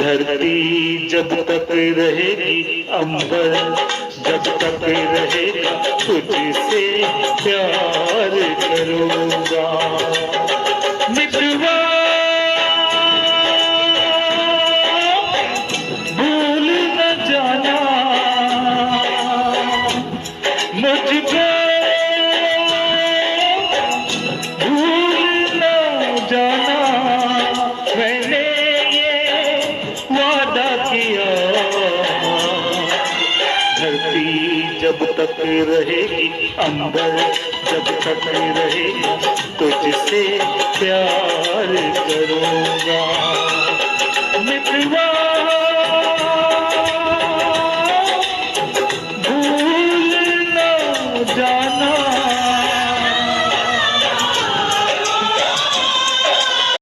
धरती जब तक रहेगी, अंबर जब तक रहेगा, तुझसे प्यार करूँगा। मितवा भूल न जाना मुझको, भूल न जाना मैंने ये वादा किया। धरती जब तक रहेगी, अंबर जब तक रहेगा, तुझसे प्यार करूँगा।